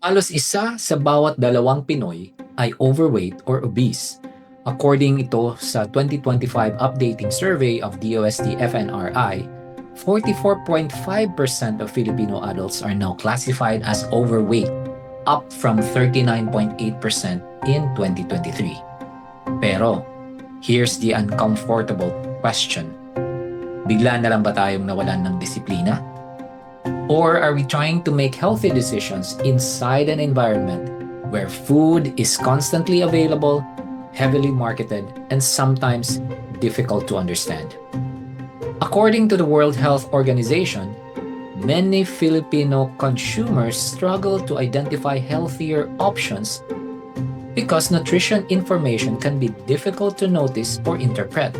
Halos isa sa bawat dalawang Pinoy ay overweight or obese. According ito sa 2025 updating survey of DOST FNRI, 44.5% of Filipino adults are now classified as overweight, up from 39.8% in 2023. Pero, here's the uncomfortable question. Bigla na lang ba tayong nawalan ng disiplina? Or are we trying to make healthy decisions inside an environment where food is constantly available, heavily marketed, and sometimes difficult to understand? According to the World Health Organization, many Filipino consumers struggle to identify healthier options because nutrition information can be difficult to notice or interpret,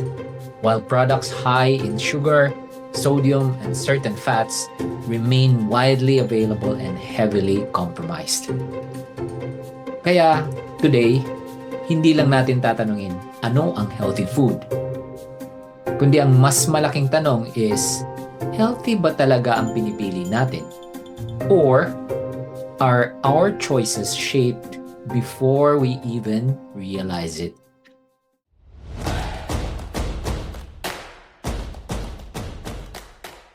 while products high in sugar, sodium, and certain fats remain widely available and heavily compromised. Kaya, today, hindi lang natin tatanungin ano ang healthy food, kundi ang mas malaking tanong is, healthy ba talaga ang pinipili natin? Or are our choices shaped before we even realize it?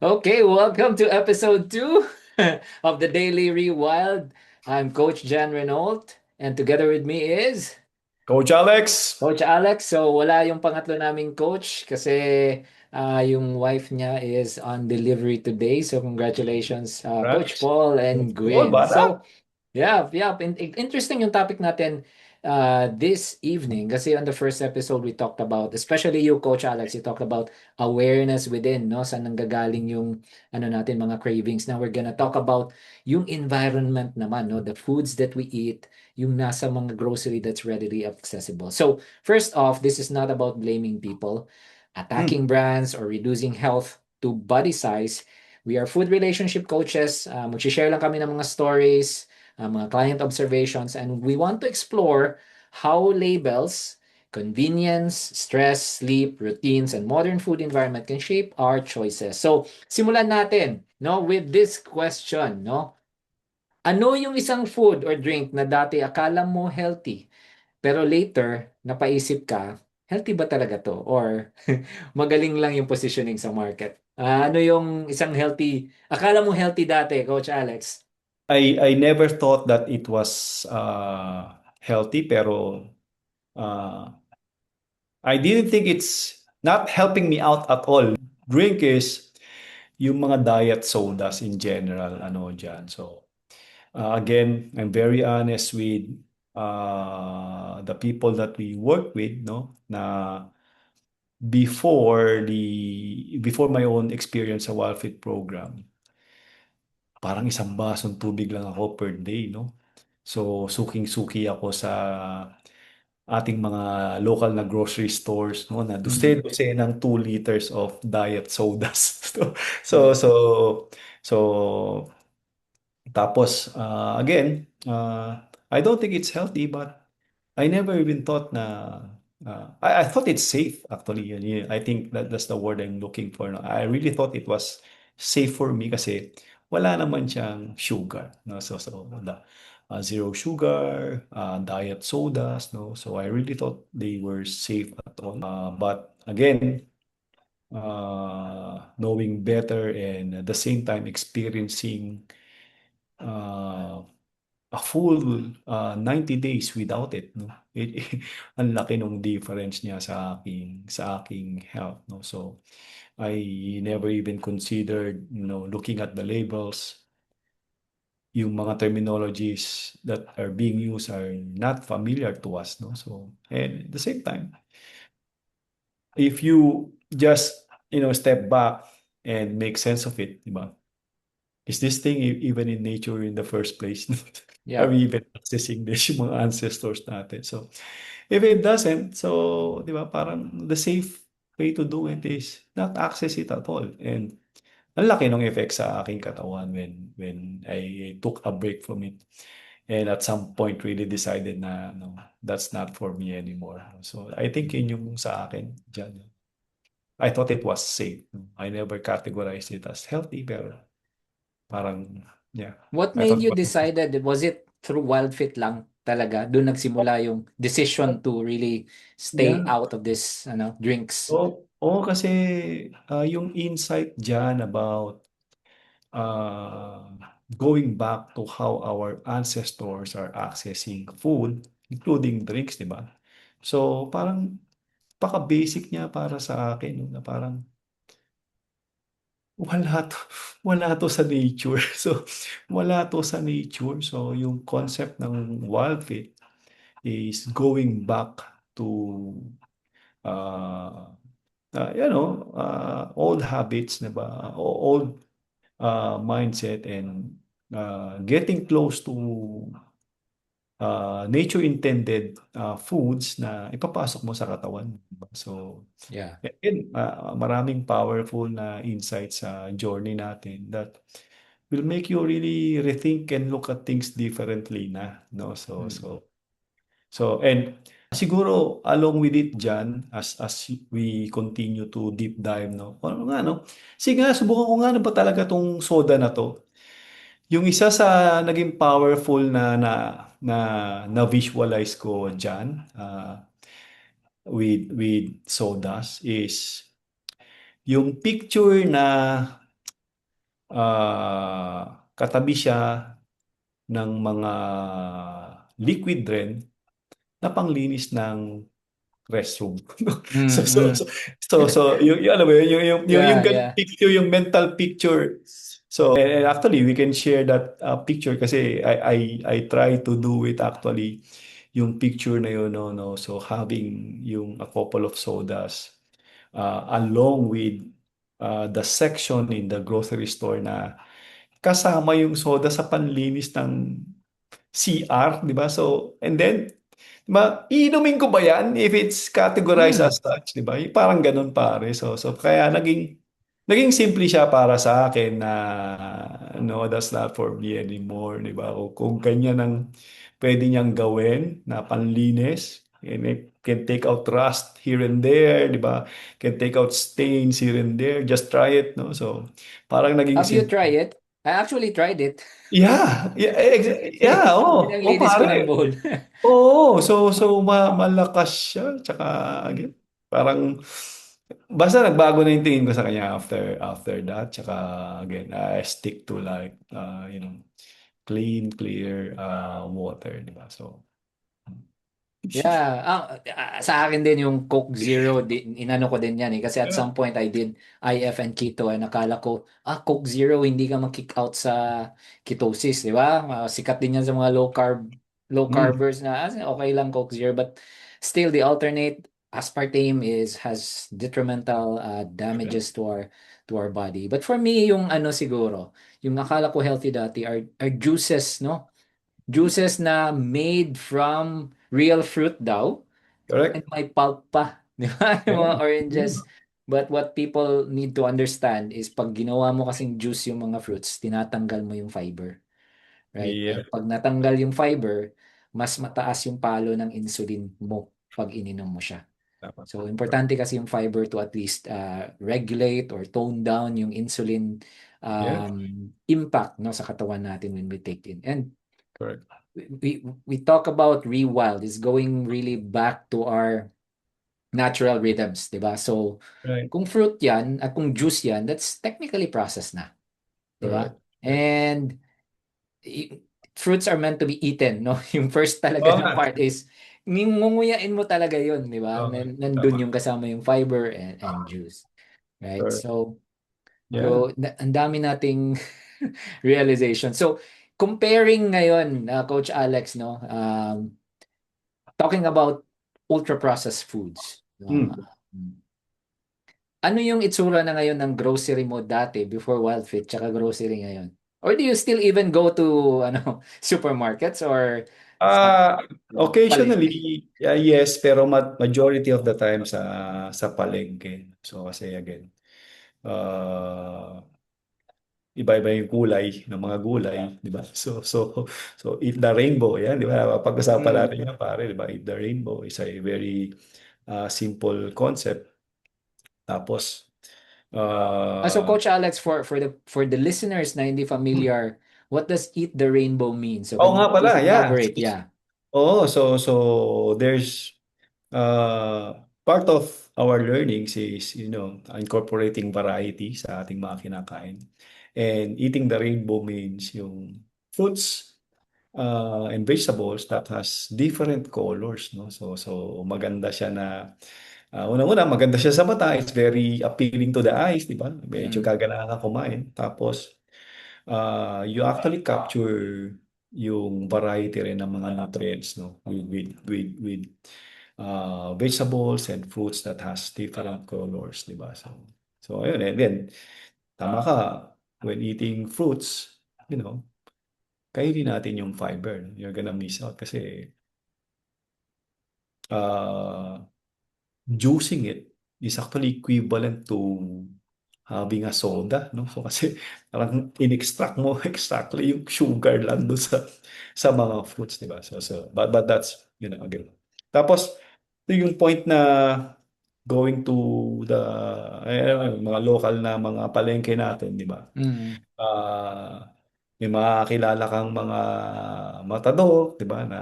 Okay, welcome to episode 2 of the Daily Rewild. I'm Coach Jan Renault, and together with me is Coach Alex. Coach Alex. So wala yung pangatlo naming coach kasi yung wife niya is on delivery today. So congratulations, Coach Congrats. Paul and Paul, Gwen. bata. So yeah. Interesting yung topic natin this evening kasi on the first episode we talked about, especially you, Coach Alex, you talked about awareness within, no? Saan nanggagaling yung ano natin, mga cravings. Now we're gonna talk about yung environment naman, no? The foods that we eat, yung nasa mga grocery that's readily accessible. So first off, this is not about blaming people, Hmm. attacking brands, or reducing health to body size. We are food relationship coaches. Mag-share lang kami ng mga stories, mga client observations, and we want to explore how labels, convenience, stress, sleep, routines, and modern food environment can shape our choices. So, simulan natin, no, with this question, no? Ano yung isang food or drink na dati akala mo healthy, pero later napaisip ka, healthy ba talaga to? Or magaling lang yung positioning sa market? Ano yung isang healthy, akala mo healthy dati, Coach Alex? I never thought that it was healthy, pero uh, I didn't think it's not helping me out at all. Drink is yung mga diet sodas in general, ano dyan. So, again, I'm very honest with the people that we work with, no? Na before my own experience sa WildFit program, parang isang basong tubig lang ako per day, no? So, suking-suki ako sa ating mga local na grocery stores, no? Na Mm. duste-duste ng 2 liters of diet sodas. So, Yeah. so, so, tapos, again, I don't think it's healthy, but I never even thought na, I thought it's safe, actually. I think that's the word I'm looking for. No? I really thought it was safe for me kasi wala naman siyang sugar. No? So the, zero sugar, diet sodas. No? So I really thought they were safe at all. But again, knowing better and at the same time experiencing uh, a full 90 days without it, no? Ang laki nung difference niya sa aking health, no? So I never even considered, looking at the labels. Yung mga terminologies that are being used are not familiar to us, no? So, and at the same time, if you just, step back and make sense of it, di ba? Is this thing even in nature in the first place? Are Yeah. we even accessing this, yung mga ancestors natin? So, if it doesn't, so, di ba, parang the safe way to do it is not access it at all. And ang laki ng effect sa aking katawan when I took a break from it. And at some point, really decided na, no, that's not for me anymore. So, I think yun yung sa akin dyan. I thought it was safe. I never categorized it as healthy, pero parang, yeah, What I made thought it you was. decided? Was it through WildFit lang talaga doon nagsimula yung decision to really stay Yeah. out of this drinks. Kasi yung insight dyan about uh, going back to how our ancestors are accessing food, including drinks, di ba? So, parang paka-basic niya para sa akin, no, na parang wala to, wala to sa nature. So, wala to sa nature. So, yung concept ng wild fit is going back to uh, old habits, na ba? Old mindset and getting close to nature intended foods na ipapasok mo sa katawan. Diba? So, Yeah. again, maraming powerful na insights sa journey natin that will make you really rethink and look at things differently na, no? Mm. And siguro along with it Jan, as we continue to deep dive, no? Ano nga, no? Sige nga, subukan ko nga na ba talaga tong soda na to. Yung isa sa naging powerful na na visualize ko diyan with sodas is yung picture na katabi siya ng mga liquid rin na panglinis ng restroom. So, so, Mm-mm. so, so yung alam mo yun, yung Yeah, ganung yeah. picture, yung mental picture. So, and actually, we can share that picture kasi I try to do it actually, yung picture na yun, no. So, having yung a couple of sodas along with the section in the grocery store na kasama yung soda sa panlinis ng CR, di ba? So, and then, di ba, iinumin ko ba yan if it's categorized as Mm. such, di ba? Yung parang ganun pare. So kaya naging simple siya para sa akin na no, that's not for me anymore, di ba? O kung kanya nang pwede niyang gawin na panlinis, and it can take out rust here and there, di ba? Can take out stains here and there. Just try it, no? So, parang naging Have you simple. tried it? I actually tried it. Yeah, Pinaglinis ko ng pare. bowl. Oo, malakas siya. Tsaka, again, parang, basta nagbago na yung tingin ko sa kanya after that. Tsaka, again, I stick to like, clean, clear water, di ba? So, Yeah, sa akin din yung Coke Zero, inano ko din yan eh. Kasi at yeah. some point I did IF and keto and nakala ko, Coke Zero, hindi ka mag-kick out sa ketosis, di ba? Sikat din yan sa mga low Mm, carbers na okay lang Coke Zero. But still, the alternate aspartame has detrimental correct. damages to our body. But for me, yung ano siguro, yung akala ko healthy dati are juices, no? Juices na made from real fruit daw and Correct. may pulp pa. Di ba? Yung mga Yeah. oranges. Mm, But what people need to understand is pag ginawa mo kasing juice yung mga fruits, tinatanggal mo yung fiber. Right? yeah. And pag natanggal yung fiber, mas mataas yung palo ng insulin mo pag ininom mo siya. Tama. So, Correct. importante kasi yung fiber to at least regulate or tone down yung insulin Yeah. impact no sa katawan natin when we take it. And Correct. we talk about rewild is going really back to our natural rhythms, 'di ba? So, Right. kung fruit 'yan at kung juice 'yan, that's technically processed na, 'di ba? Correct. Correct. And y- fruits are meant to be eaten, no? Yung first talaga Oo na nga. part is ngunguyain mo talaga 'yun, 'di ba? Oo nga. Nandun Tama. yung kasama yung fiber and juice, right? Correct. Yeah. So ang dami nating realization. So, comparing ngayon, Coach Alex, no? Talking about ultra-processed foods. No? Mm. Ano yung itsura na ngayon ng grocery mo dati before WildFit tsaka grocery ngayon? Or do you still even go to supermarkets or sa palengke? Occasionally, yes, pero majority of the time sa palengke. So kasi again, uh, iba-iba yung kulay ng mga gulay, di ba? So eat the rainbow, yan, di ba? Pag-usapan Mm. natin yan, pare, di ba? Eat the rainbow is a very simple concept. Tapos So uh, Coach Alex, for the listeners na hindi familiar, What does eat the rainbow mean? So Oo can you nga pala, please yeah. elaborate? Yeah. Oo, so there's part of our learnings is, incorporating variety sa ating mga kinakain. And eating the rainbow means yung fruits and vegetables that has different colors, no? So maganda siya na unang-una maganda siya sa mata, it's very appealing to the eyes, di ba? Medyo Mm. gaganahan ka kumain. Tapos you actually capture yung variety rin ng mga nutrients, no? With vegetables and fruits that has different colors, di ba? So ayun, and then tama ka, when eating fruits, kainin natin yung fiber. No? You're gonna miss out kasi uh, juicing it is actually equivalent to having a soda, no? So kasi parang in-extract mo exactly yung sugar lang doon sa mga fruits, di ba? But that's, again. Tapos yung point na going to the mga local na mga palengke natin, di ba? Mm. Ah, may makakilala kang mga matador, 'di ba, na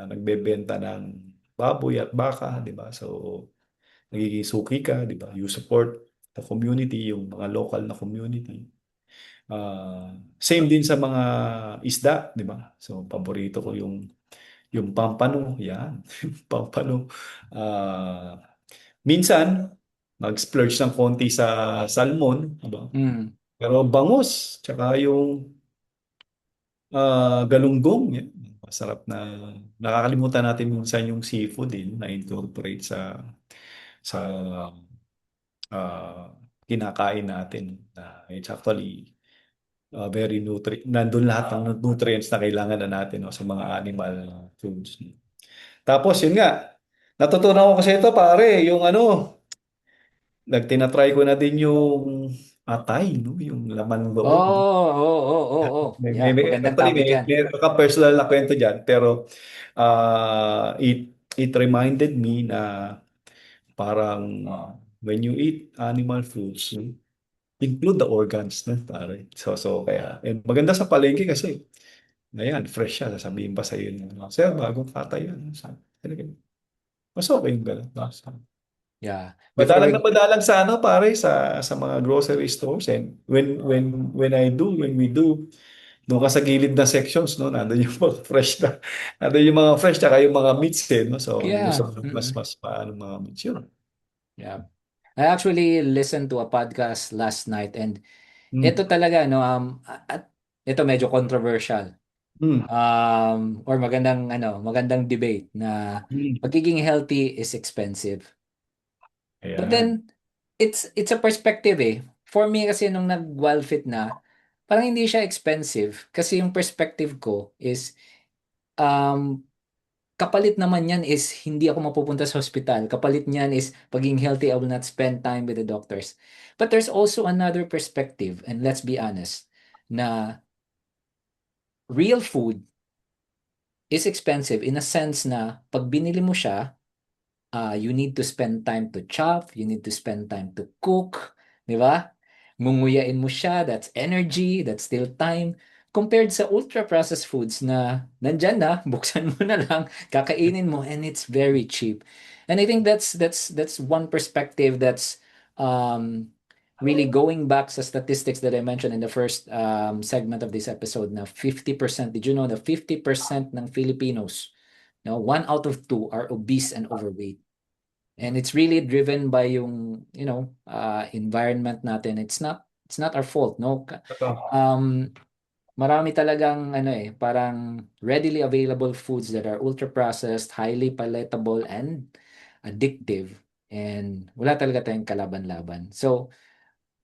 nagbebenta ng baboy at baka, 'di ba? So nagiging suki ka, 'di ba? You support the community, yung mga local na community. Same din sa mga isda, 'di ba? So paborito ko yung pampano, yan. Pampano. Ah, minsan mag-splurge ng konti sa salmon, 'di ba? Mm. Pero bangus, tsaka yung galunggong, yan. Masarap na nakakalimutan natin minsan yung seafood din na incorporate sa kinakain natin. It's actually very nandun lahat ng nutrients na kailangan na natin, no, sa mga animal foods. Tapos yun nga, natutunan ko kasi ito pare, yung tinatry ko na din yung atay, no, yung laman Oh, loob. oh, oh, oh, oh. Yeah, magandang Actually, topic yan. may personal na kwento dyan, pero it reminded me na parang when you eat animal foods, include the organs na pare. So kaya, and maganda sa palengke kasi, ayan, fresh siya. Sasabihin pa sa iyo, sir, bagong katay yan. Mas okay yung gano'n. Yeah. Before Madalang na we madalang sa pare, sa mga grocery stores. And when we do, doon ka sa gilid na sections, no? Nandun yung mga fresh na. Nandun yung mga fresh, tsaka yung mga meats, no? So, kung gusto Yeah. mo Mm-mm. mas paano mga meats, yun. Yeah. I actually listened to a podcast last night and ito Mm. talaga no at ito medyo controversial. Mm. Or magandang debate na Mm. pagiging healthy is expensive. But Ayan. then it's a perspective eh. For me kasi nung nag-Wildfit na, parang hindi siya expensive kasi yung perspective ko is um kapalit naman yan is hindi ako mapupunta sa hospital. Kapalit niyan is pagiging healthy, I will not spend time with the doctors. But there's also another perspective, and let's be honest, na real food is expensive in a sense na pag binili mo siya, you need to spend time to chop, you need to spend time to cook, di ba? Ngunguyain mo siya, that's energy, that's still time. Compared sa ultra-processed foods na nandyan na, buksan mo na lang, kakainin mo, and it's very cheap. And I think that's one perspective that's um, really going back sa statistics that I mentioned in the first segment of this episode na 50%, did you know na 50% ng Filipinos, no, one out of two are obese and overweight. And it's really driven by yung, environment natin. It's not our fault, no? Ito. Um, marami talagang parang readily available foods that are ultra processed, highly palatable and addictive. And wala talaga tayong kalaban-laban. So,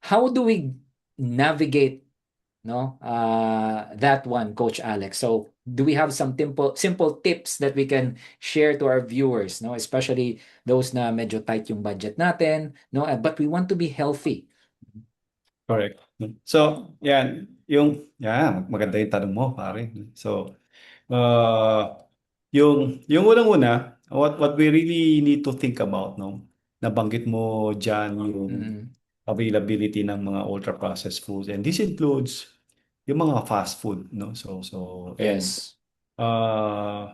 how do we navigate no that one, Coach Alex? So do we have some simple tips that we can share to our viewers, no, especially those na medyo tight yung budget natin, no, but we want to be healthy. Correct. So, maganda yung tanong mo, pare. So, yung unang-una, what we really need to think about, no? Nabanggit mo diyan yung Mm-mm. availability ng mga ultra-processed foods. And this includes yung mga fast food, no? So and Yes. uh,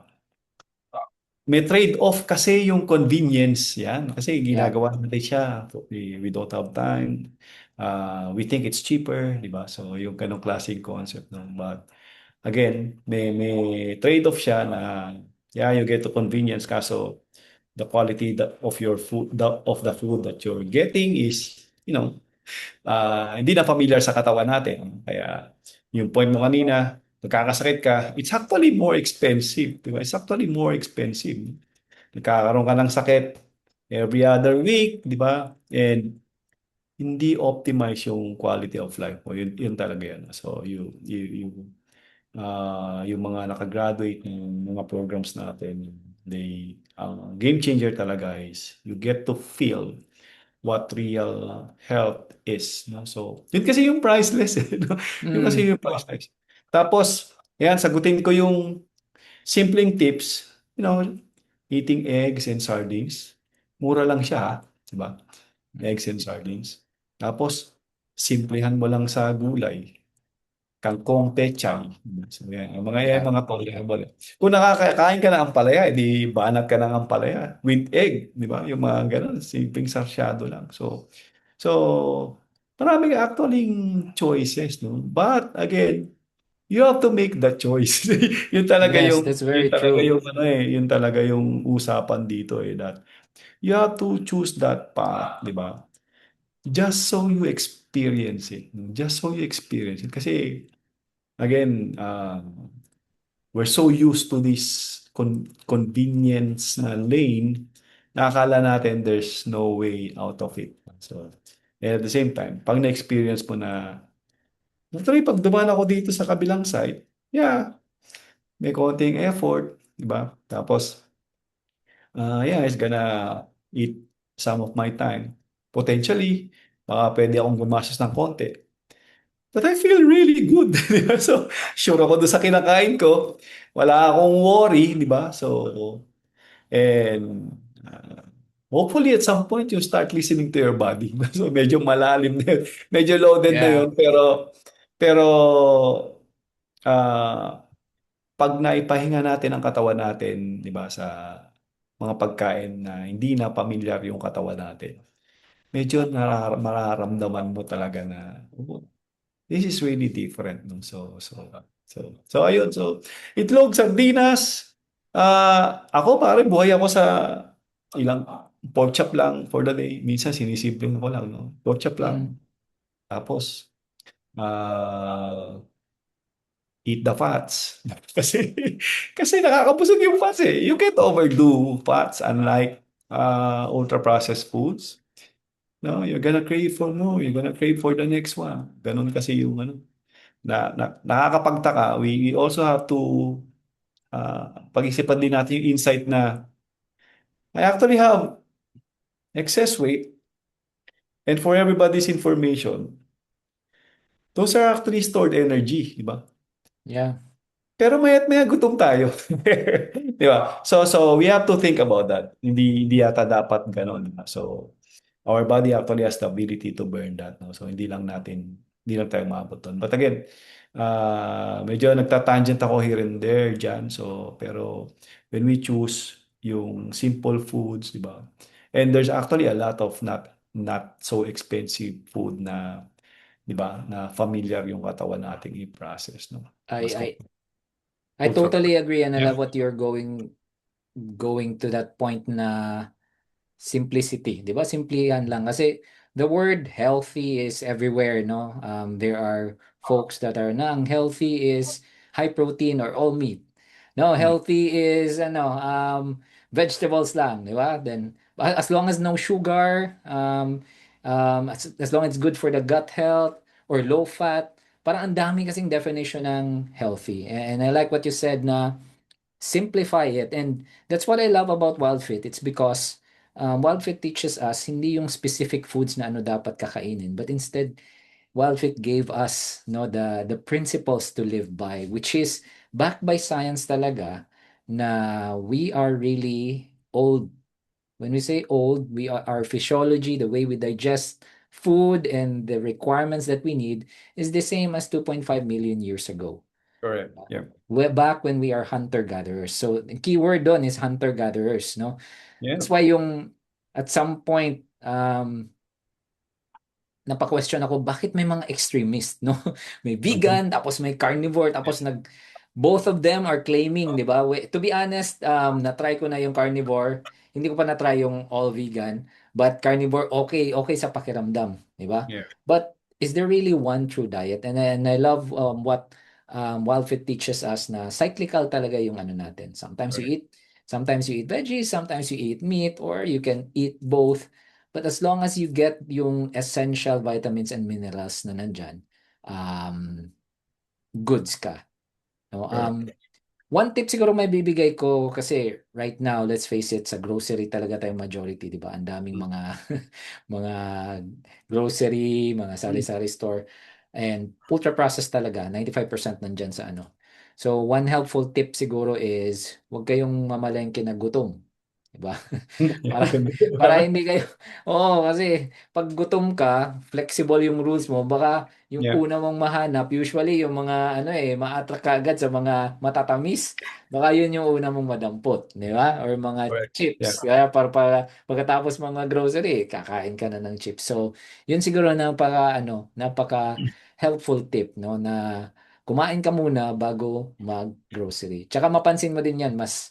may trade-off kasi yung convenience yan. Kasi Yeah. ginagawa natin siya. We don't have time. We think it's cheaper, di ba? So yung ganong klaseng concept. No? But again, may trade-off siya na yeah, you get to convenience kaso the quality of your food, of the food that you're getting is, hindi na familiar sa katawan natin. Kaya yung point mo kanina, nagkakasakit ka, it's actually more expensive. Di ba? It's actually more expensive. Nagkakaroon ka ng sakit every other week, di ba? And hindi optimize yung quality of life mo. Yun talaga yan. So, yung mga nakagraduate ng mga programs natin, ang game changer talaga is you get to feel what real health is. No? So, yun kasi yung priceless. No? Yun kasi Mm. yung priceless. Tapos, yan, sagutin ko yung simpleng tips. Eating eggs and sardines. Mura lang siya, ha? Diba? Eggs and sardines. Tapos, simplihan mo lang sa gulay. Kangkong, pechay. So, yan. Ang mga yan, Yeah. mga tolerable. Kung nakakain ka ng ampalaya, edi banat ka ng ampalaya with egg, di ba? Yung mga ganun, simpleng sarsyado lang. So, maraming actually choices, no? But again, you have to make the choice. Yun talaga Yes, yung that's yun very talaga true. yung ano yun talaga yung usapan dito that you have to choose that path, di ba? Just so you experience it. Just so you experience it. Kasi again, we're so used to this convenience na lane na akala natin there's no way out of it. So, and at the same time, pag na-experience mo na, actually, pag dumaan ako dito sa kabilang side, yeah, may konting effort, di ba? Tapos, yeah, it's gonna eat some of my time. Potentially, baka pwede akong gumastos ng konti. But I feel really good. Di ba? So, sure ako doon sa kinakain ko. Wala akong worry, di ba? So, and hopefully at some point you start listening to your body. So, medyo malalim na yun. Medyo loaded na Yeah. yun. Pero, ah, pag naipahinga natin ang katawan natin, di ba, sa mga pagkain na hindi na pamilyar yung katawan natin, medyo mararamdaman mo talaga na, "Oh, this is really different." No? So, ayun. So, itlog, sardinas. Ako, pare, buhay ako sa ilang pork chop lang for the day. Minsan, sinisipin ko lang, no? Pork chop Mm. lang. Tapos, ah, eat the fats. Kasi nakakabusog yung fats eh. You can't overdo fats unlike ultra-processed foods. No, you're gonna crave for more. You're gonna crave for the next one. Ganun kasi yung ano. Nakakapagtaka. We also have to pag-isipan din natin yung insight na I actually have excess weight and for everybody's information, those are actually stored energy, di ba? Yeah. Pero maya't maya gutom tayo. Di ba? So we have to think about that. Hindi yata dapat ganon. So our body actually has the ability to burn that. No? So hindi lang tayo maabot doon. But again, medyo nagtatangent ako here and there dyan. So, pero when we choose yung simple foods, di ba? And there's actually a lot of not so expensive food na, di ba, na familiar yung katawan nating i-process, no? I Mas I I ultra. totally agree, and I Yeah. love what you're going to that point na simplicity, 'di ba? Simplihan lang kasi the word healthy is everywhere, no? There are folks that are na ang healthy is high protein or all meat. No, Mm. healthy is vegetables lang, 'di ba? Then as long as no sugar, as long as it's good for the gut health or low fat, parang ang dami kasing definition ng healthy. And I like what you said na simplify it. And that's what I love about WildFit. It's because WildFit teaches us hindi yung specific foods na ano dapat kakainin, but instead WildFit gave us no the principles to live by, which is backed by science talaga na we are really old. When we say old, our physiology, the way we digest food and the requirements that we need is the same as 2.5 million years ago. Correct. Yeah. Way back when we are hunter-gatherers. So, the keyword doon is hunter-gatherers, no? Yeah. That's why yung at some point, napa-question ako, bakit may mga extremist, no? May Mhm. vegan, tapos may carnivore, tapos both of them are claiming, di ba? To be honest, na-try ko na yung carnivore, hindi ko pa na-try yung all vegan, but carnivore, okay, okay sa pakiramdam, di ba? Yeah. But is there really one true diet? And I love what WildFit teaches us na cyclical talaga yung ano natin. Correct. Sometimes you eat veggies, sometimes you eat meat, or you can eat both. But as long as you get yung essential vitamins and minerals na nandyan, um, goods ka. No? Correct. One tip siguro may bibigay ko kasi right now, let's face it, sa grocery talaga tayo majority, di ba? Ang daming Mm. mga mga grocery, mga Mm. sari-sari store, and ultra processed talaga, 95% nandyan sa ano. So, one helpful tip siguro is huwag kayong mamalengke na gutom. Di ba? Para para hindi kayo oo, kasi pag gutom ka, flexible yung rules mo, baka yung Yeah. una mong mahanap, usually yung mga ano ma-attract ka agad sa mga matatamis. Baka yun yung una mong madampot, di ba? Or mga Correct. Yeah. chips. Kaya para pagkatapos mga grocery, kakain ka na ng chips. So, yun siguro napaka helpful tip, no, na kumain ka muna bago mag-grocery. Tsaka mapansin mo din yan, mas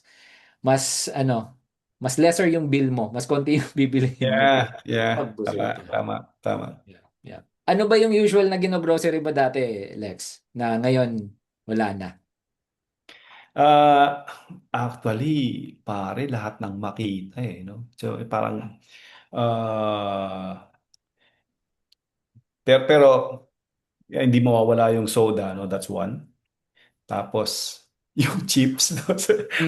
mas lesser yung bill mo, mas konti yung bibilihin mo Yeah. Yeah. pag grocery Tama. ka. Tama. Tama. Yeah, yeah. Ano ba yung usual na gino-grocery ba dati, Lex? Na ngayon wala na. Ah, actually, pare, lahat ng makita no? So, parang, ah, pero hindi mawawala yung soda, no? That's one. Tapos, yung chips, no?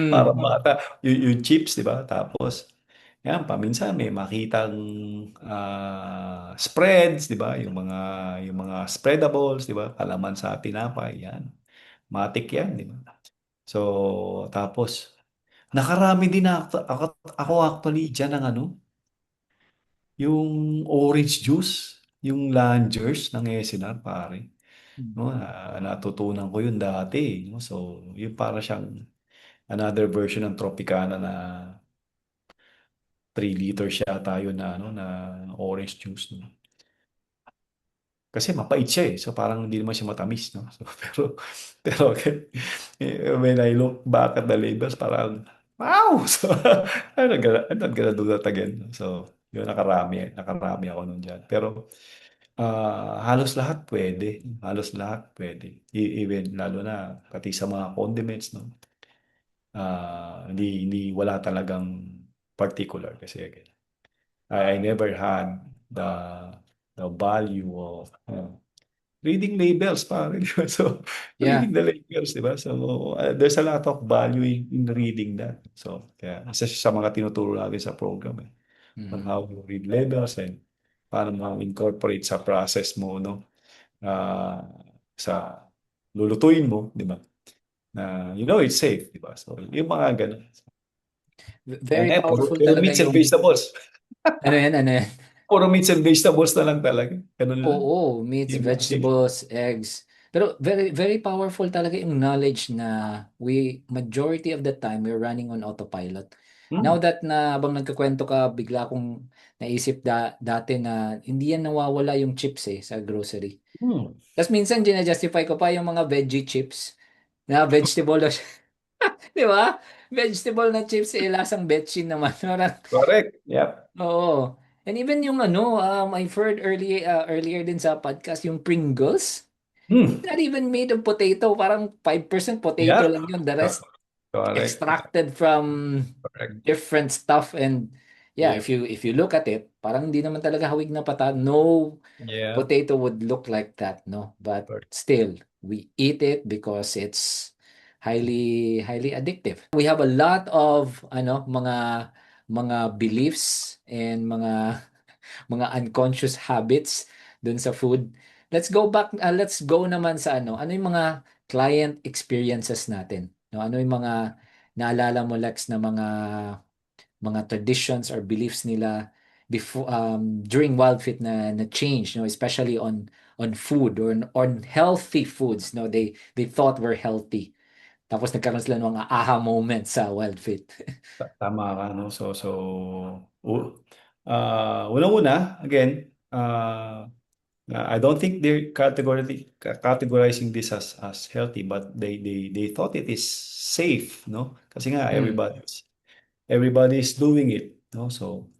Para Mm. bata, yung chips, di ba? Tapos, yan, paminsan may makitang spreads, di ba? Yung mga spreadables, di ba? Kalaman sa tinapay, yan. Matik yan, di ba? So, tapos, nakarami din ako actually dyan ng ano, yung orange juice, yung Langers ng Esenar, pare. No, natutunan ko yun dati, no? So, yung para siyang another version ng Tropicana na 3 liters yata yun na ano na orange juice, no? Kasi mapait siya so parang hindi naman siya matamis, no? So, pero when I look back at the labels, parang wow! So, I'm not gonna do that again. So, yun, nakarami ako nun dyan. Pero halos lahat pwede. Halos lahat pwede. Even lalo na pati sa mga condiments, no? Hindi wala talagang particular kasi again, I never had the value of reading labels, pare. Di ba? So, Yeah. reading the labels, di ba? So, there's a lot of value in reading that. So, kaya isa siya sa mga tinuturo natin sa program on Mm. how you read labels and paano mo incorporate sa process mo, no? Ah, sa lulutuin mo, di ba? Na it's safe, di ba? So, yung mga ganun. Kaya Very ngayon, puro, powerful puro talaga meats and yung vegetables. ano yan, ano yan. Puro meats and vegetables na lang talaga. Ganun lang. Oo, meats, Yung mga safe. vegetables, eggs. Pero very very powerful talaga yung knowledge na majority of the time we're running on autopilot. Now Hmm. that na habang nagkukwento ka, bigla akong naisip dati na hindi yan nawawala yung chips sa grocery. Hmm. Tapos minsan gina-justify ko pa yung mga veggie chips na vegetable na siya. Di ba? Vegetable na chips lasang betchin naman. Parang, Correct. Yep. oo. And even yung I've heard earlier din sa podcast, yung Pringles. Hmm. Not even made of potato. Parang 5% potato Yeah. lang yun. The rest Correct. extracted from Correct. different stuff. And yeah, Yep. if you look at it, parang hindi naman talaga hawig na pata. No Yeah. potato would look like that, no? But Correct. still, we eat it because it's highly addictive. We have a lot of mga beliefs and mga unconscious habits dun sa food. Let's go naman sa ano yung mga client experiences natin. No, ano yung mga naalala mo Lex na mga traditions or beliefs nila before during WildFit na change, no, especially on food or on healthy foods, no, they thought were healthy. Tapos nagkaroon sila ng mga aha moment sa WildFit. Tama ka, no? Unang-una, again, I don't think they're categorizing this as healthy, but they thought it is safe, no? Kasi nga, Mm. everybody's doing it, no? So,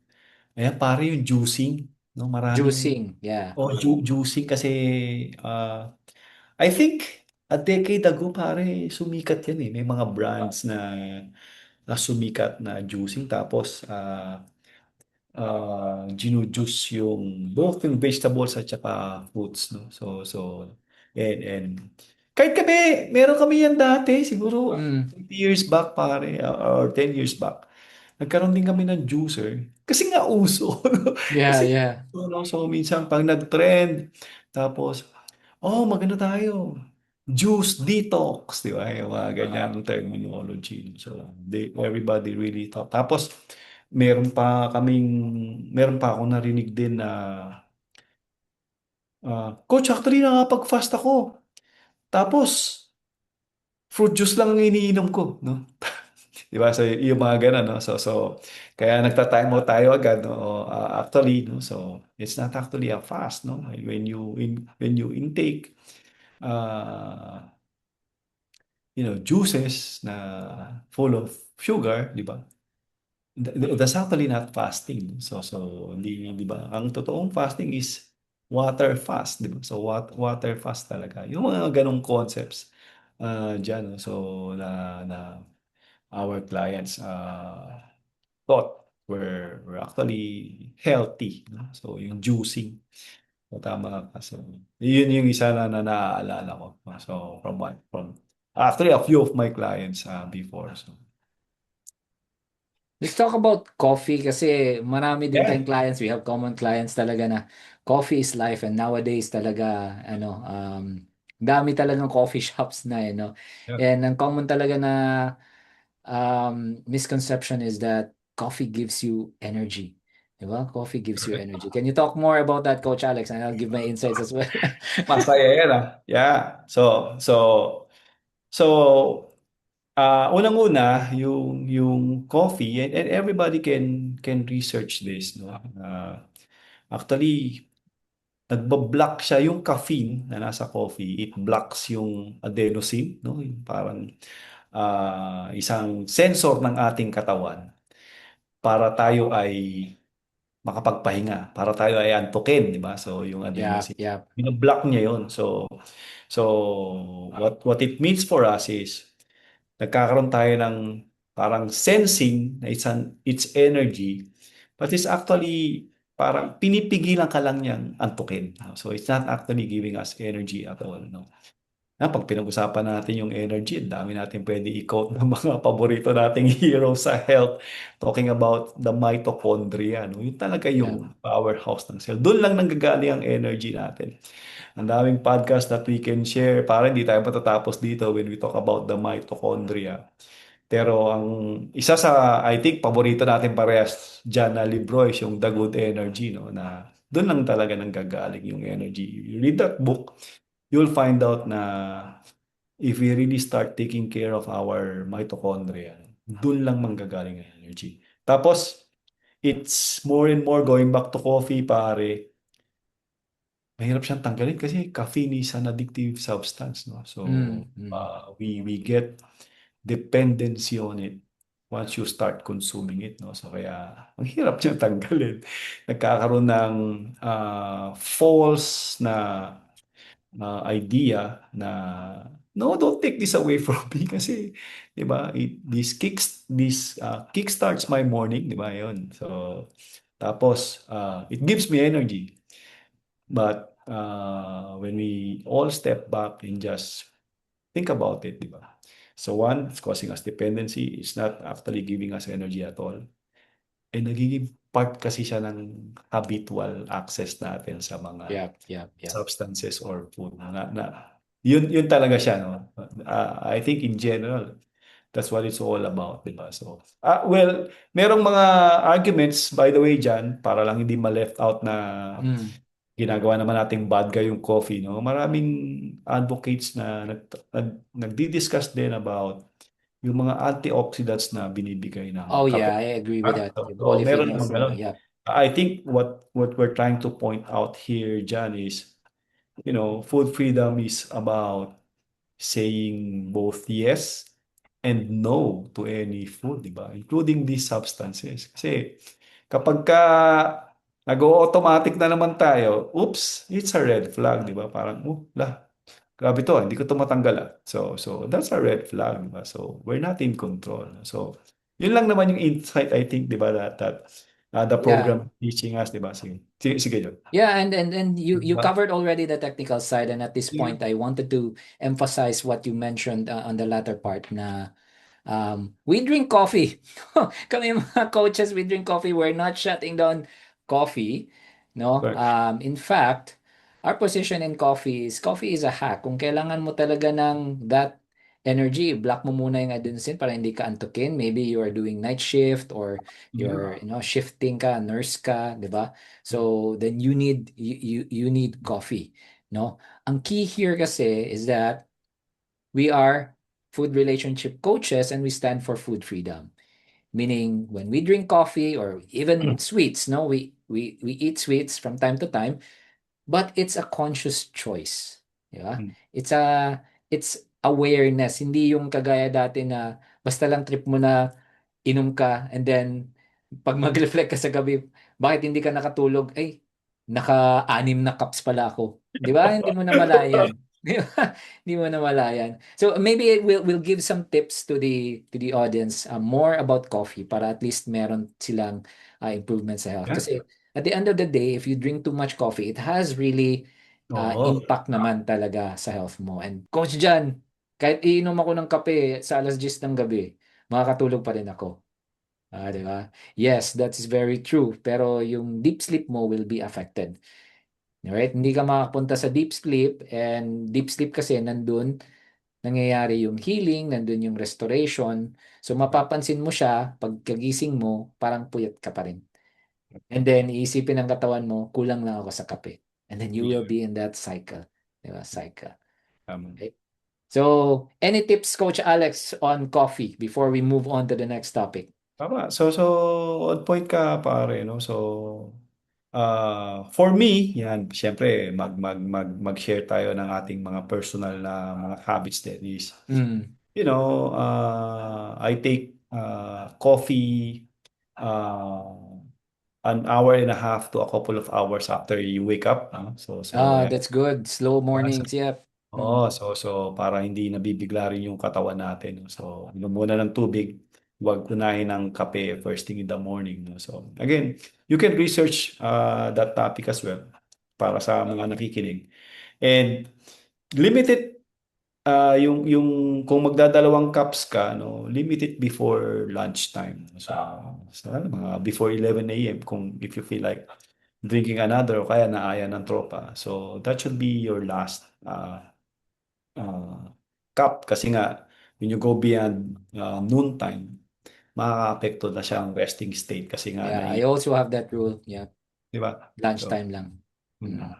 ayan, pare yung juicing, no? Maraming, Juicing, yeah. juicing kasi, I think, a decade ago, pare, sumikat yan eh. May mga brands na sumikat na juicing, tapos, ginujuice yung both yung vegetables at saka fruits, no? And kahit kami, meron kami yan dati, siguro Mm. 20 years back pare, or 10 years back. Nagkaroon din kami ng juicer. Kasi nga uso. No? Yeah, Kasi, yeah. so minsan pag nag-trend, tapos, oh, maganda tayo. Juice detox, di ba? Yung mga ganyan ang terminology. So, everybody really thought. Tapos, meron pa ako narinig din na, Coach, actually nakapag-fast ako. Tapos, fruit juice lang ang iniinom ko, no? Di ba? So, yung mga ganun, no? Kaya nagta-time out tayo agad, no? Actually, no? So, it's not actually a fast, no? When you intake, uh, juices na full of sugar, di ba? That's actually not fasting. Hindi, di ba? Ang totoong fasting is water fast, di ba? So, water fast talaga. Yung mga ganong concepts, dyan, no? So, na our clients, thought were actually healthy, no? So, yung juicing. So, tama ka. So, yun yung isa na naaalala ko. So, actually, a few of my clients, before. So, Let's talk about coffee kasi marami din yeah. tayong clients. We have common clients talaga na coffee is life and nowadays talaga dami talagang coffee shops na no. Yeah. And ang common talaga na misconception is that coffee gives you energy. Diba? Coffee gives you energy. Can you talk more about that, Coach Alex? And I'll give my insights as well. Masaya yan, ah. Yeah. So, unang-una, yung coffee, and everybody can research this, no? Actually, nagba-block siya yung caffeine na nasa coffee. It blocks yung adenosine, no? Yung parang, isang sensor ng ating katawan para tayo ay makapagpahinga, para tayo ay antukin, di ba? So, yung Yeah, adenosine, yeah, binablock niya yun. So what it means for us is nagkakaroon tayo ng parang sensing na it's energy, but it's actually parang pinipigilan ka lang niyang antukin. So it's not actually giving us energy at all, no? Pag pinag-usapan natin yung energy, ang dami natin pwede i-quote ng mga paborito nating hero sa health, talking about the mitochondria, no? Yun talaga yeah, yung powerhouse ng cell. Doon lang nanggagaling ang energy natin. Ang daming podcast that we can share. Para hindi tayo matatapos dito when we talk about the mitochondria. Pero ang isa sa, I think, paborito natin parehas dyan na libro is yung The Good Energy, no? Na doon lang talaga nanggagaling yung energy. You read that book, you'll find out na if we really start taking care of our mitochondria, doon lang manggagaling ang energy. Tapos, it's more and more going back to coffee, pare. Mahirap siyang tanggalin kasi caffeine is an addictive substance, no? So, mm, mm. we get dependency on it once you start consuming it, no? So, kaya ang hirap niyang tanggalin. Nagkakaroon ng, false na idea na no, don't take this away from me kasi 'di ba, this kickstarts my morning, 'di ba 'yon. So, tapos, it gives me energy. But, when we all step back and just think about it, 'di ba? So one, it's causing us dependency. It's not actually giving us energy at all. And nagiging part kasi siya ng habitual access natin sa mga Yeah, yeah, yeah. substances or food na yun talaga siya, no? I think in general, That's what it's all about, di ba? So, well, merong mga arguments, by the way, dyan, para lang hindi ma-left out na Mm. ginagawa naman nating bad guy yung coffee, no? Maraming advocates na nagdi-discuss din about yung mga antioxidants na binibigay Oh ng yeah, kape. I agree with that. So, Yung meron polyphenols naman na, ganun. yeah. I think what we're trying to point out here, John, is, food freedom is about saying both yes and no to any food, di ba? Including these substances. Kasi kapag ka nag-automatic na naman tayo, oops, it's a red flag, di ba? Parang, grabe to, hindi ko to matanggal ah. So that's a red flag, di ba? So we're not in control. So yun lang naman yung insight, I think, di ba, that the Yeah. program teaching us, di ba? Sige, John. Yeah, and you Diba? covered already the technical side, and at this Yeah. point I wanted to emphasize what you mentioned on the latter part na we drink coffee. Kami mga coaches, we drink coffee. We're not shutting down coffee, no? Correct. In fact, our position in coffee is a hack. Kung kailangan mo talaga ng that energy, block mo muna yung adenosine para hindi ka antukin. Maybe you are doing night shift or you're, Yeah. shifting ka, nurse ka, 'di ba? So then you need coffee, no? Ang key here kasi is that we are food relationship coaches and we stand for food freedom. Meaning when we drink coffee or even sweets, no, we eat sweets from time to time, but it's a conscious choice. Di ba? Mm. It's awareness, hindi yung kagaya dati na basta lang trip mo na inom ka and then pag mag-reflect ka sa gabi, bakit hindi ka nakatulog? Ay, naka-anim na cups pala ako. Di ba? Hindi mo namalayan. Di ba? Hindi mo namalayan. So maybe we'll give some tips to the audience more about coffee para at least meron silang improvement sa health. Yeah. Kasi at the end of the day, if you drink too much coffee, it has really Oo. impact naman talaga sa health mo. And Coach Jan, kahit iinom ako ng kape sa alas 10 ng gabi, makakatulog pa rin ako. Di ba? Yes, that is very true. Pero yung deep sleep mo will be affected. Alright? Hindi ka makapunta sa deep sleep and deep sleep kasi nandun nangyayari yung healing, nandun yung restoration. So mapapansin mo siya pagkagising mo, parang puyat ka pa rin. And then iisipin ng katawan mo, kulang lang ako sa kape. And then you will Yeah. be in that cycle. Di ba? Cycle. Tama. Okay. So, any tips, Coach Alex, on coffee before we move on to the next topic? Tama. So on point ka, pare, no? So, for me, yan, siyempre, mag-share tayo ng ating mga personal na mga habits din is, Mm. I take coffee uh, an hour and a half to a couple of hours after you wake up. So, yan. That's good. Slow mornings, yep. Mm. So para hindi nabibigla rin yung katawan natin, no? So, inom muna ng tubig, huwag unahin ng kape first thing in the morning, no? So, again, you can research that topic as well para sa mga nakikinig. And limited yung kung magdadalawang cups ka, no, limit it before lunchtime. So ano, mga before 11 a.m. kung if you feel like drinking another o kaya naaya ng tropa. So that should be your last uh, cup kasi nga when you go beyond noontime, makaka-apekto na siya ang resting state kasi nga Yeah, I also have that rule. Yeah, di ba? So, lunchtime lang. mm. Mm.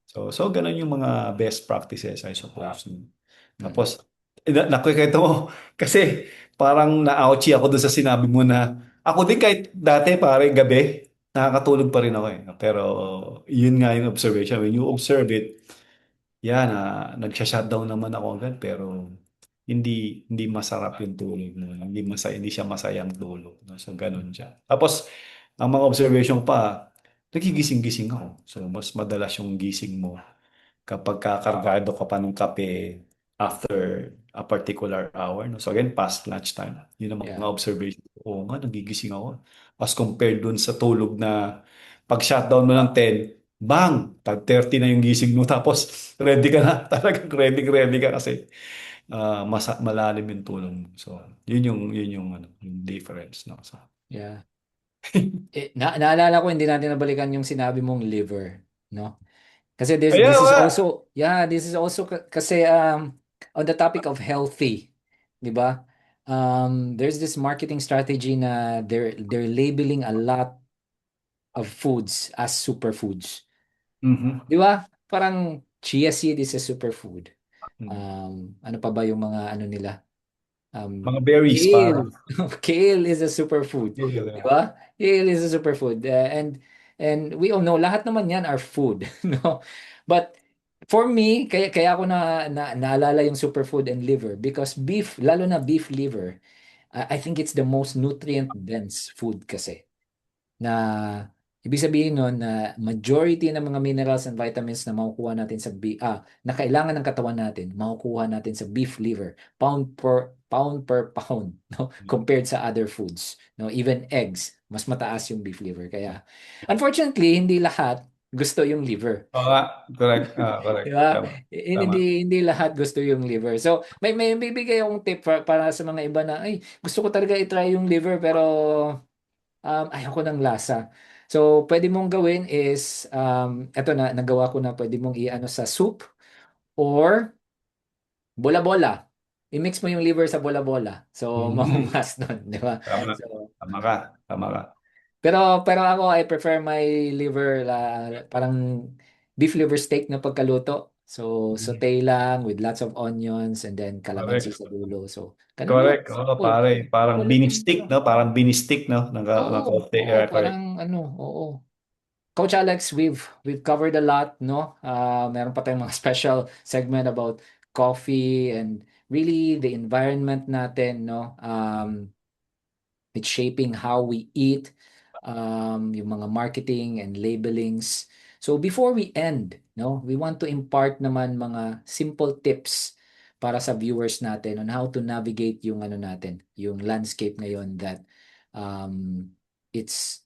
So ganun yung mga best practices, I suppose. Mm. Tapos, nakikwento mo, kasi parang na-ouchie ako doon sa sinabi mo na ako din kahit dati pare gabi, nakakatulog pa rin ako eh. Pero yun nga yung observation. When you observe it, yan, nagsha-shutdown naman ako agad pero hindi masarap yung tulog mo. Hindi siya masayang tulog. No? So ganun siya. Tapos, ang mga observation pa, nagigising-gising ako. So mas madalas yung gising mo kapag kakargado ka pa ng kape after a particular hour. No? So again, past lunchtime. Yun ang Yeah, mga observation. Oo nga, nagigising ako. As compared dun sa tulog na pag shutdown mo ng 10, bang! Tag 30 na yung gising mo. Tapos ready ka na. Talagang ready ka kasi malalim yung tulong mo. So yun yung ano, yung difference. No? So, yeah. Naalala ko, hindi natin nabalikan yung sinabi mong liver, no? Kasi this kaya this is nga, also, yeah, this is also kasi on the topic of healthy, 'di ba? there's this marketing strategy na they're labeling a lot of foods as superfoods. Mhm. Di ba? Parang chia seed is a superfood. Mm. Ano pa ba yung mga ano nila? Mga berries Kale. parang. Kale is a superfood. Di Yeah. ba? Kale is a superfood. And we all know lahat naman yan are food, no? But for me, kaya ako naalala yung superfood and liver because beef, lalo na beef liver, I think it's the most nutrient dense food kasi na ibig sabihin nun na majority ng mga minerals and vitamins na makukuha natin sa na kailangan ng katawan natin, makukuha natin sa beef liver, pound per pound, no? Compared sa other foods, no? Even eggs, mas mataas yung beef liver. Kaya, unfortunately, hindi lahat gusto yung liver. Oo nga, correct. Di Correct. ba? Tama. Tama. Hindi lahat gusto yung liver. So, may bibigay akong tip para sa mga iba na, ay, gusto ko talaga i-try yung liver pero ayoko ng lasa. So, pwede mong gawin is, eto na, nagawa ko na, pwede mong i-ano sa soup or bola-bola. I-mix mo yung liver sa bola-bola. So, Mhm. mahumas nun, di ba? Tama. So, Tama ka. Tama ka. pero ako, I prefer my liver, parang beef liver steak na pagkaluto. So, Mhm. saute lang with lots of onions and then calamansi Correct. sa dulo. So, ganun lang. Correct. Oo, Simple. pare. Parang Simple lang yung binistik, ano. no? Parang binistik, no? Ng Oo, kaunti. oo, Correct. parang ano, oo. Coach Alex, we've covered a lot, no? Meron pa tayong mga special segment about coffee and really the environment natin, no? It's shaping how we eat, yung mga marketing and labelings. So before we end, no, we want to impart naman mga simple tips para sa viewers natin on how to navigate yung ano natin, yung landscape ngayon that um, it's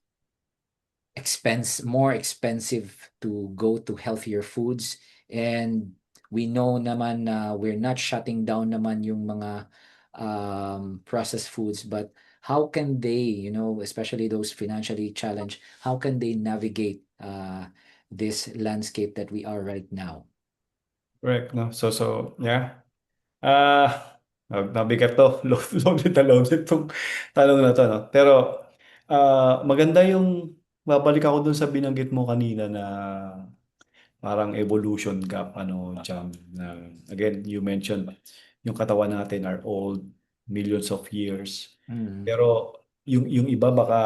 more expensive to go to healthier foods, and we know naman na we're not shutting down naman yung mga processed foods, but how can they, especially those financially challenged, how can they navigate this landscape that we are right now? Correct, no? So, yeah. Nabigat to. Loaded na loaded tong tanong na to, no? Pero, maganda yung, babalik ako dun sa binanggit mo kanina na parang evolution gap, ano, Jam, na, again, you mentioned, yung katawan natin are old, millions of years. Mm. Pero, yung iba baka,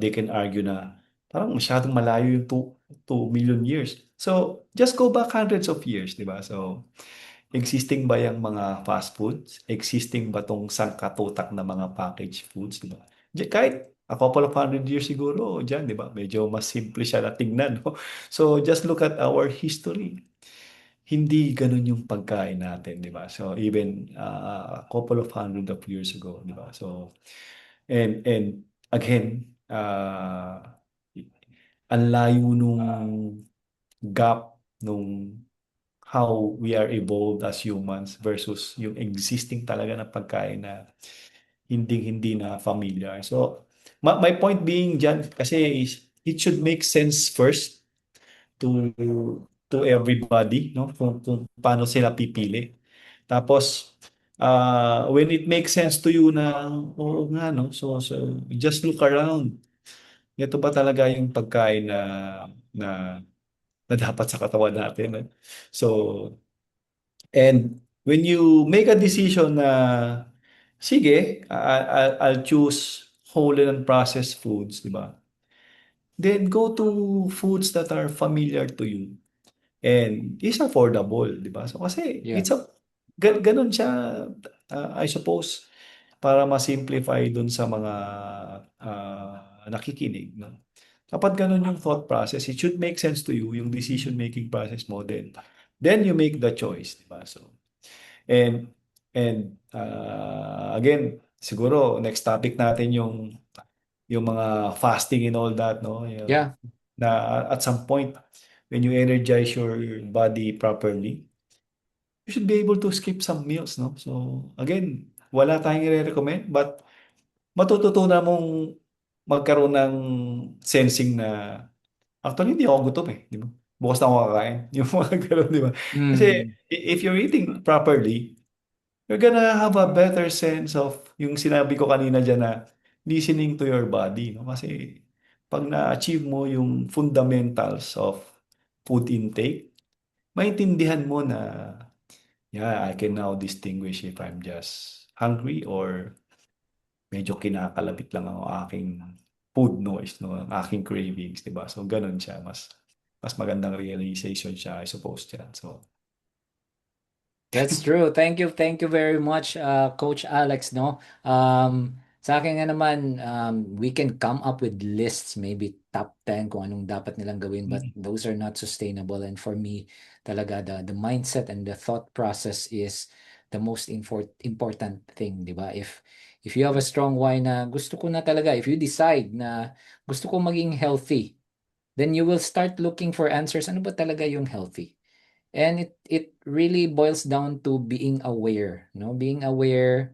they can argue na, parang masyadong malayo yung 2 million years. So, just go back hundreds of years, di ba? So, existing ba yung mga fast foods? Existing ba tong sangkatutak na mga packaged foods, di ba? Kahit a couple of hundred years siguro dyan, di ba? Medyo mas simple siya na tingnan, no? So, just look at our history. Hindi ganun yung pagkain natin, di ba? So, even a couple of hundred of years ago, di ba? So, and again, ang layo nung gap nung how we are evolved as humans versus yung existing talaga na pagkain na hindi na familiar. So, my point being dyan kasi is it should make sense first to everybody, no? Kung paano sila pipili. Tapos, when it makes sense to you na, oo nga, no? So, just look around. Ito ba talaga yung pagkain na, na dapat sa katawan natin? Eh? So, and when you make a decision na, sige, I'll choose whole and processed foods, di ba? Then go to foods that are familiar to you and is affordable, di ba? So kasi Yeah. ganun siya, I suppose, para ma-simplify dun sa mga nakikinig, no? Kapag ganun yung thought process, it should make sense to you, yung decision-making process mo din. Then you make the choice, di ba? So, and again, siguro next topic natin yung mga fasting and all that, no? Yeah. Na at some point when you energize your body properly, you should be able to skip some meals, no? So again, wala tayong i-recommend but matututunan mong magkaroon ng sensing na actually hindi ako gutom eh, di ba? Bukas na ako kakain. Yung mga ganun, di ba? Kasi Mm. if you're eating properly, you're gonna have a better sense of yung sinabi ko kanina diyan na listening to your body, no? Kasi pag na-achieve mo yung fundamentals of food intake, maintindihan mo na, yeah, I can now distinguish if I'm just hungry or medyo kinakalabit lang ang aking food noise, no? Ang aking cravings, di ba? So, ganun siya. Mas magandang realization siya, I suppose, yan. So, That's true. Thank you very much, Coach Alex, no? Sa akin nga naman, we can come up with lists, maybe top 10 kung anong dapat nilang gawin, but mm, those are not sustainable. And for me, talaga, the mindset and the thought process is the most important thing, di ba? If you have a strong why na gusto ko na talaga, if you decide na gusto ko maging healthy, then you will start looking for answers. Ano ba talaga yung healthy? And it really boils down to being aware, no? Being aware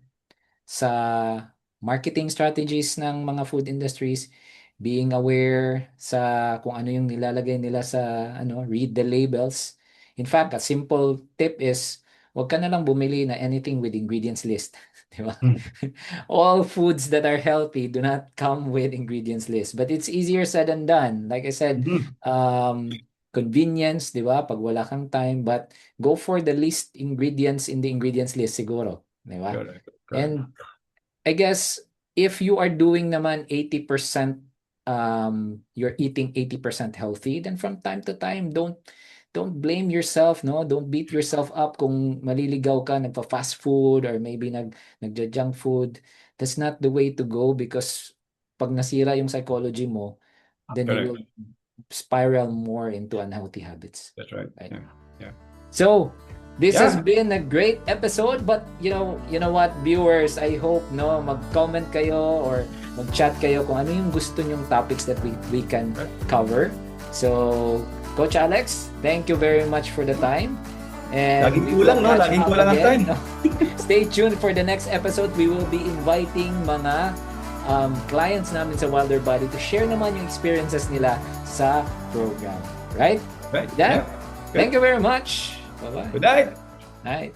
sa marketing strategies ng mga food industries, being aware sa kung ano yung nilalagay nila sa ano, read the labels. In fact, a simple tip is wag ka na lang bumili na anything with ingredients list, di ba? mm, All foods that are healthy do not come with ingredients list, but it's easier said than done. Like I said, mm. convenience, di ba? Pag wala kang time, but go for the least ingredients in the ingredients list siguro, di ba? Correct, correct. And I guess if you are doing naman 80%, you're eating 80% healthy, then from time to time, don't blame yourself, no? Don't beat yourself up kung maliligaw ka, nagpa-fast food or maybe nagja-junk food. That's not the way to go because pag nasira yung psychology mo, then you Correct. will spiral more into unhealthy habits. That's right. Right? Yeah. Yeah. So, this has Yeah. been a great episode, but you know what, viewers, I hope no mag-comment kayo or mag-chat kayo kung ano yung gusto nyong topics that we can cover. So, Coach Alex, thank you very much for the time. And Laging we will kulang, no? catch Laging up kulang ang again, time. no? Stay tuned for the next episode. We will be inviting mga clients namin sa Wilder Body to share naman yung experiences nila sa program. Right? Right. With that, Yeah. thank you very much. Bye-bye. Good night. Night.